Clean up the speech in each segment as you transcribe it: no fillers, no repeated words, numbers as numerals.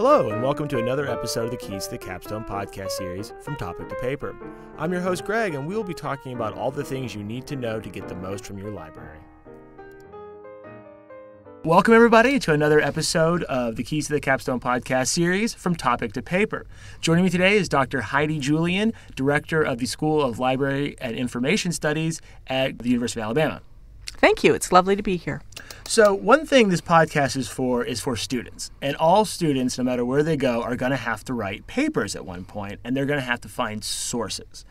Hello, and welcome to another episode of the Keys to the Capstone podcast series, From Topic to Paper. I'm your host, Greg, and we'll be talking about all the things you need to know to get the most from your library. Welcome, everybody, to another episode of the Keys to the Capstone podcast series, From Topic to Paper. Joining me today is Dr. Heidi Julian, Director of the School of Library and Information Studies at the University of Alabama. Thank you. It's lovely to be here. So one thing this podcast is for students. And all students, no matter where they go, are going to have to write papers at one point, and they're going to have to find sources.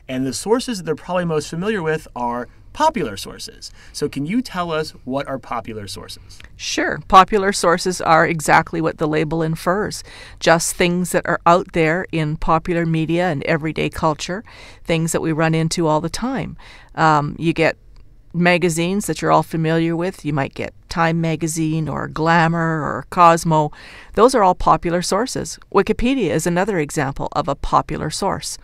And the sources that they're probably most familiar with are popular sources. So can you tell us what are popular sources? Sure. Popular sources are exactly what the label infers. Just things that are out there in popular media and everyday culture, things that we run into all the time. You get magazines that you're all familiar with. You might get Time Magazine or Glamour or Cosmo. Those are all popular sources. Wikipedia is another example of a popular source.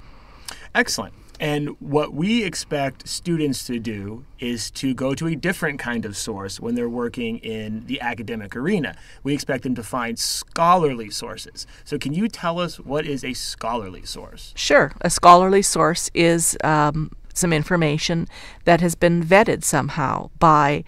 Excellent. And what we expect students to do is to go to a different kind of source when they're working in the academic arena. We expect them to find scholarly sources. So can you tell us what is a scholarly source? Sure. A scholarly source is some information that has been vetted somehow by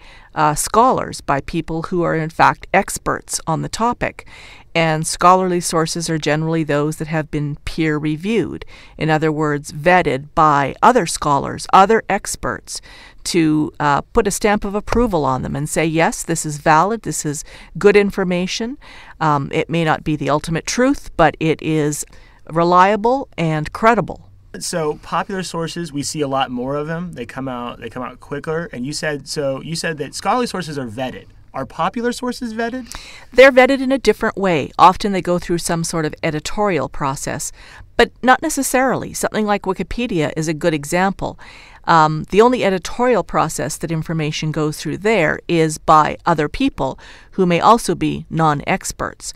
scholars, by people who are in fact experts on the topic. And scholarly sources are generally those that have been peer-reviewed. In other words, vetted by other scholars, other experts, to put a stamp of approval on them and say, yes, this is valid, this is good information. It may not be the ultimate truth, but it is reliable and credible. So popular sources, we see a lot more of them. They come out quicker. And you said that scholarly sources are vetted. Are popular sources vetted? They're vetted in a different way. Often they go through some sort of editorial process, but not necessarily. Something like Wikipedia is a good example. The only editorial process that information goes through there is by other people who may also be non-experts.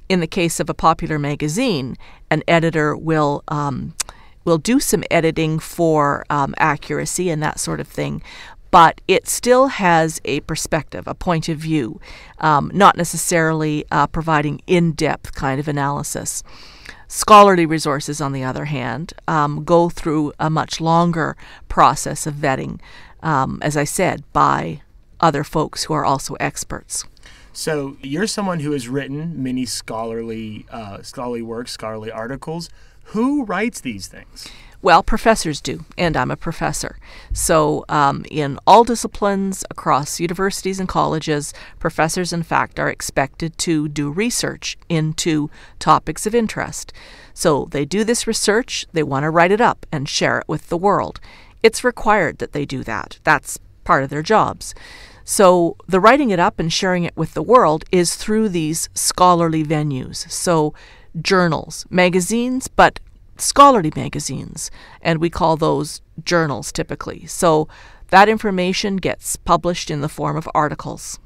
In the case of a popular magazine, an editor will do some editing for accuracy and that sort of thing, but it still has a perspective, a point of view, not necessarily providing in-depth kind of analysis. Scholarly resources, on the other hand, go through a much longer process of vetting, as I said, by other folks who are also experts. So you're someone who has written many scholarly works, scholarly articles. Who writes these things? Well, professors do, and I'm a professor. So in all disciplines across universities and colleges, professors, in fact, are expected to do research into topics of interest. So they do this research, they want to write it up and share it with the world. It's required that they do that. That's part of their jobs. So the writing it up and sharing it with the world is through these scholarly venues. So journals, magazines, but scholarly magazines, and we call those journals typically. So that information gets published in the form of articles.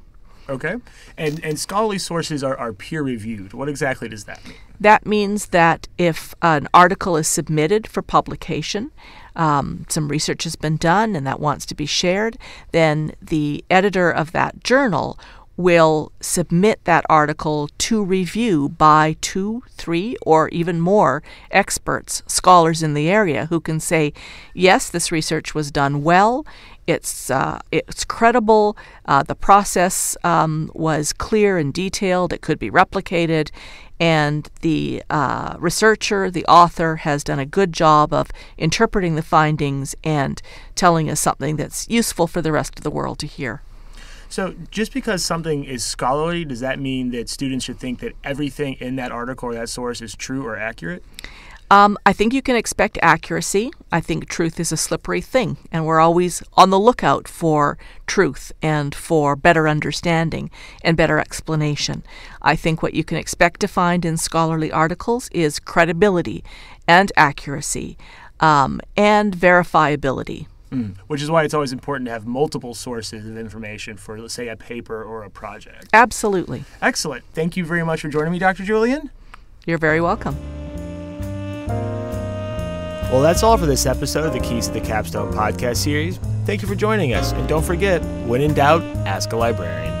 Okay. And scholarly sources are peer-reviewed. What exactly does that mean? That means that if an article is submitted for publication, some research has been done and that wants to be shared, then the editor of that journal will submit that article to review by 2, 3, or even more experts, scholars in the area who can say, yes, this research was done well, it's credible, the process was clear and detailed, it could be replicated, and the researcher, the author, has done a good job of interpreting the findings and telling us something that's useful for the rest of the world to hear. So just because something is scholarly, does that mean that students should think that everything in that article or that source is true or accurate? I think you can expect accuracy. I think truth is a slippery thing, and we're always on the lookout for truth and for better understanding and better explanation. I think what you can expect to find in scholarly articles is credibility and accuracy and verifiability. Which is why it's always important to have multiple sources of information for, let's say, a paper or a project. Absolutely. Excellent. Thank you very much for joining me, Dr. Julian. You're very welcome. Well, that's all for this episode of the Keys to the Capstone podcast series. Thank you for joining us. And don't forget, when in doubt, ask a librarian.